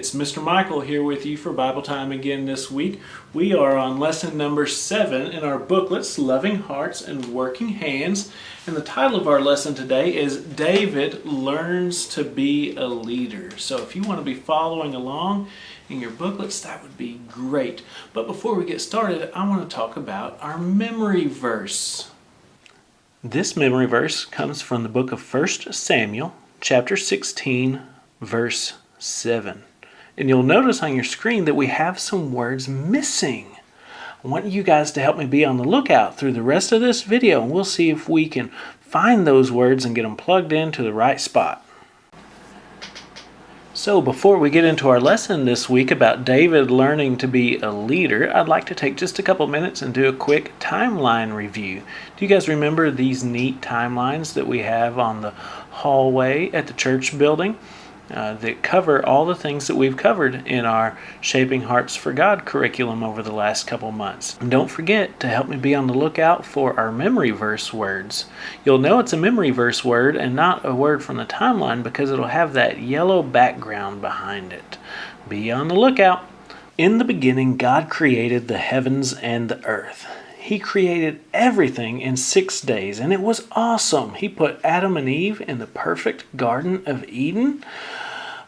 It's Mr. Michael here with you for Bible time again this week. We are on lesson number 7 in our booklets, Loving Hearts and Working Hands. And the title of our lesson today is David Learns to Be a Leader. So if you want to be following along in your booklets, that would be great. But before we get started, I want to talk about our memory verse. This memory verse comes from the book of 1 Samuel, chapter 16, verse 7. And you'll notice on your screen that we have some words missing. I want you guys to help me be on the lookout through the rest of this video, and we'll see if we can find those words and get them plugged into the right spot. So before we get into our lesson this week about David learning to be a leader, I'd like to take just a couple minutes and do a quick timeline review. Do you guys remember these neat timelines that we have on the hallway at the church building? That cover all the things that we've covered in our Shaping Hearts for God curriculum over the last couple months. And don't forget to help me be on the lookout for our memory verse words. You'll know it's a memory verse word and not a word from the timeline because it'll have that yellow background behind it. Be on the lookout. In the beginning, God created the heavens and the earth. He created everything in 6 days, and it was awesome. He put Adam and Eve in the perfect Garden of Eden,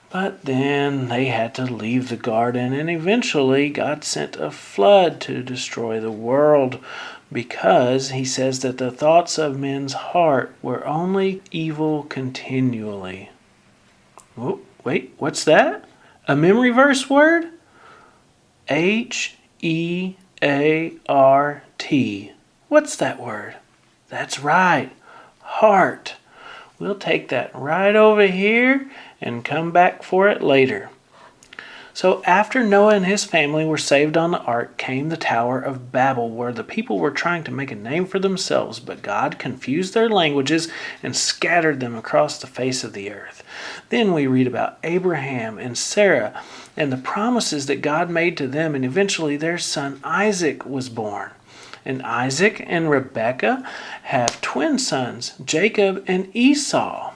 but then they had to leave the garden, and eventually God sent a flood to destroy the world because he says that the thoughts of men's heart were only evil continually. Oh, wait, what's that? A memory verse word? H-E-A-R-T. What's that word? That's right, heart. We'll take that right over here and come back for it later. So after Noah and his family were saved on the ark came the Tower of Babel, where the people were trying to make a name for themselves, but God confused their languages and scattered them across the face of the earth. Then we read about Abraham and Sarah and the promises that God made to them, and eventually their son Isaac was born. And Isaac and Rebekah have twin sons, Jacob and Esau.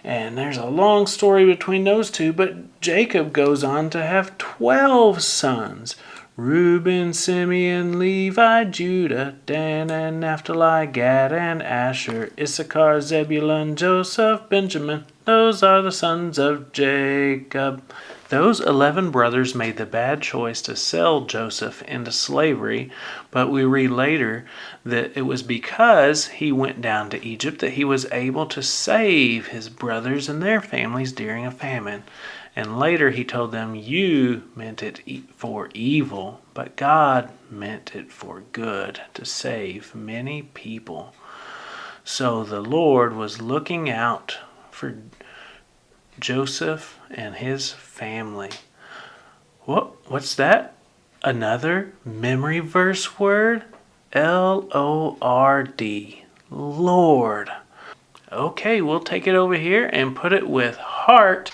And there's a long story between those two, but Jacob goes on to have 12 sons. Reuben, Simeon, Levi, Judah, Dan and Naphtali, Gad and Asher, Issachar, Zebulun, Joseph, Benjamin. Those are the sons of Jacob. Those 11 brothers made the bad choice to sell Joseph into slavery, but we read later that it was because he went down to Egypt that he was able to save his brothers and their families during a famine. And later he told them, you meant it for evil, but God meant it for good, to save many people. So the Lord was looking out for Joseph and his family. What's that? Another memory verse word? L-O-R-D. Lord. Okay, we'll take it over here and put it with heart.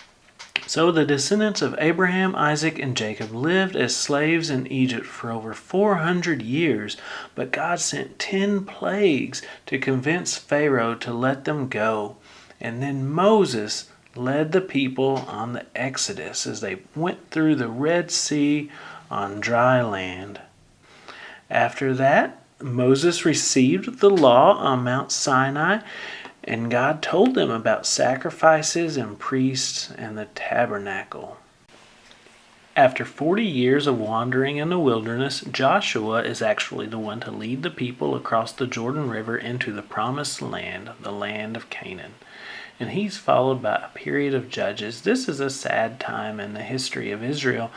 So the descendants of Abraham, Isaac, and Jacob lived as slaves in Egypt for over 400 years, but God sent 10 plagues to convince Pharaoh to let them go. And then Moses led the people on the Exodus as they went through the Red Sea on dry land. After that, Moses received the law on Mount Sinai, and God told them about sacrifices and priests and the tabernacle. After 40 years of wandering in the wilderness, Joshua is actually the one to lead the people across the Jordan River into the promised land, the land of Canaan. And he's followed by a period of judges. This is a sad time in the history of Israel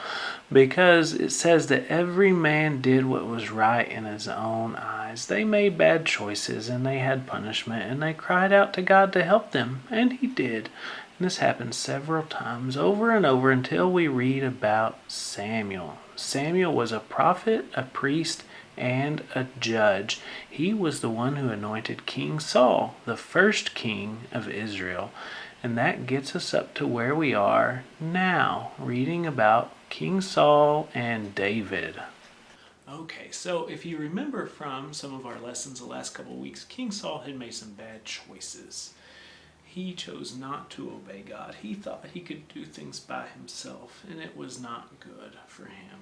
because it says that every man did what was right in his own eyes. They made bad choices and they had punishment, and they cried out to God to help them, and he did. And this happened several times over and over until we read about Samuel. Samuel was a prophet, a priest, and a judge. He was the one who anointed King Saul, the first king of Israel. And that gets us up to where we are now, reading about King Saul and David. Okay, so if you remember from some of our lessons the last couple of weeks, King Saul had made some bad choices. he chose not to obey God. He thought he could do things by himself, and it was not good for him.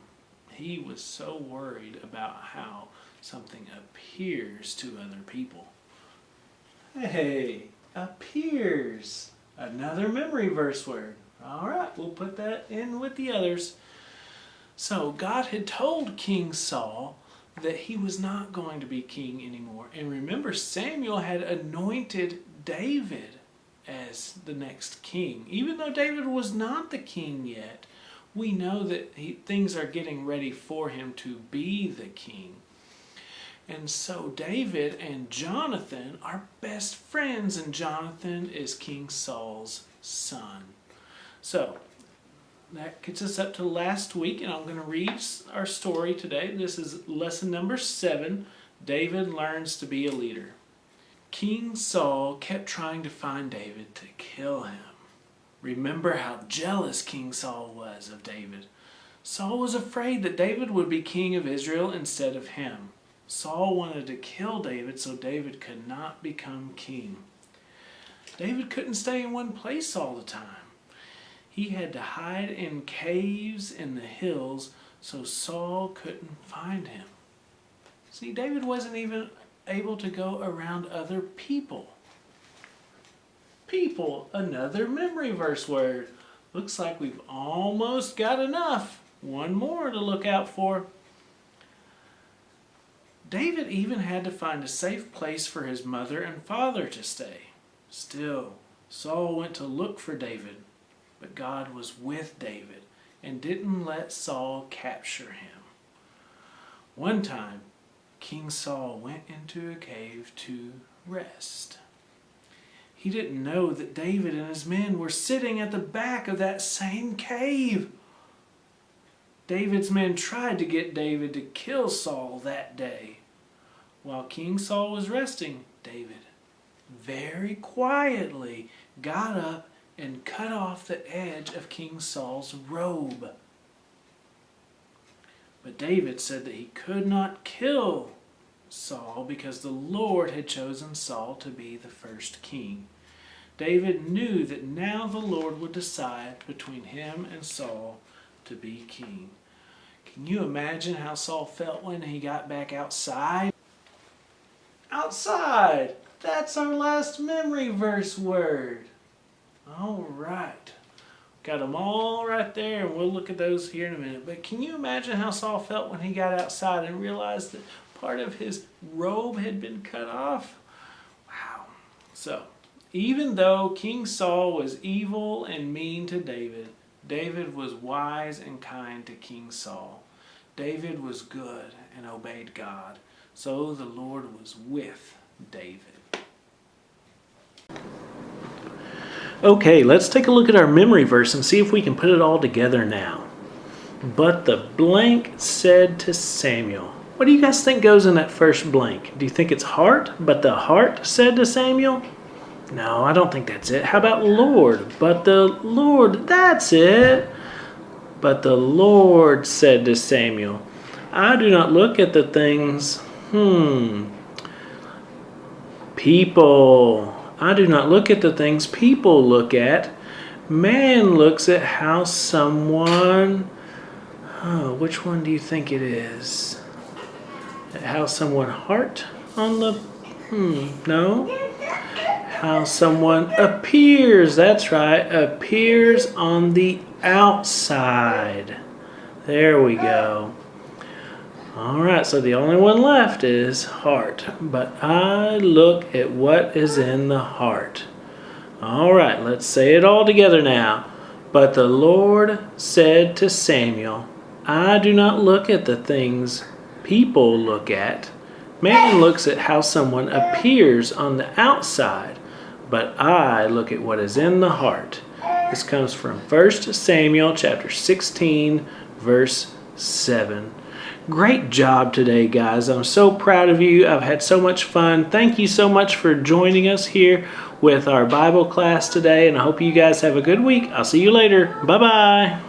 He was so worried about how something appears to other people. Hey, appears. Another memory verse word. All right, we'll put that in with the others. So God had told King Saul that he was not going to be king anymore. And remember, Samuel had anointed David as the next king. Even though David was not the king yet, we know that things are getting ready for him to be the king. And so David and Jonathan are best friends, and Jonathan is King Saul's son. So that gets us up to last week, and I'm going to read our story today. This is lesson number 7. David learns to be a leader. King Saul kept trying to find David to kill him. Remember how jealous King Saul was of David. Saul was afraid that David would be king of Israel instead of him. Saul wanted to kill David so David could not become king. David couldn't stay in one place all the time. He had to hide in caves in the hills so Saul couldn't find him. See, David wasn't even able to go around other people. People, another memory verse word. Looks like we've almost got enough. One more to look out for. David even had to find a safe place for his mother and father to stay. Still, Saul went to look for David, but God was with David and didn't let Saul capture him. One time, King Saul went into a cave to rest. He didn't know that David and his men were sitting at the back of that same cave. David's men tried to get David to kill Saul that day. While King Saul was resting, David very quietly got up and cut off the edge of King Saul's robe. But David said that he could not kill Saul because the Lord had chosen Saul to be the first king. David knew that now the Lord would decide between him and Saul to be king. Can you imagine how Saul felt when he got back outside? Outside! That's our last memory verse word. All right. Got them all right there, and we'll look at those here in a minute. But can you imagine how Saul felt when he got outside and realized that part of his robe had been cut off? Wow. So, even though King Saul was evil and mean to David, David was wise and kind to King Saul. David was good and obeyed God. So the Lord was with David. Okay, let's take a look at our memory verse and see if we can put it all together now. But the blank said to Samuel. What do you guys think goes in that first blank? Do you think it's heart? But the heart said to Samuel? No, I don't think that's it. How about Lord? But the Lord, that's it. But the Lord said to Samuel, I do not look at the things, people. I do not look at the things people look at. Man looks at how someone, which one do you think it is? How someone heart on the, no. How someone appears, that's right, appears on the outside. There we go. All right, so the only one left is heart. But I look at what is in the heart. All right, let's say it all together now. But the Lord said to Samuel, I do not look at the things people look at. Man looks at how someone appears on the outside, but I look at what is in the heart. This comes from 1 Samuel chapter 16, verse 7. Great job today, guys. I'm so proud of you. I've had so much fun. Thank you so much for joining us here with our Bible class today, and I hope you guys have a good week. I'll see you later. Bye-bye.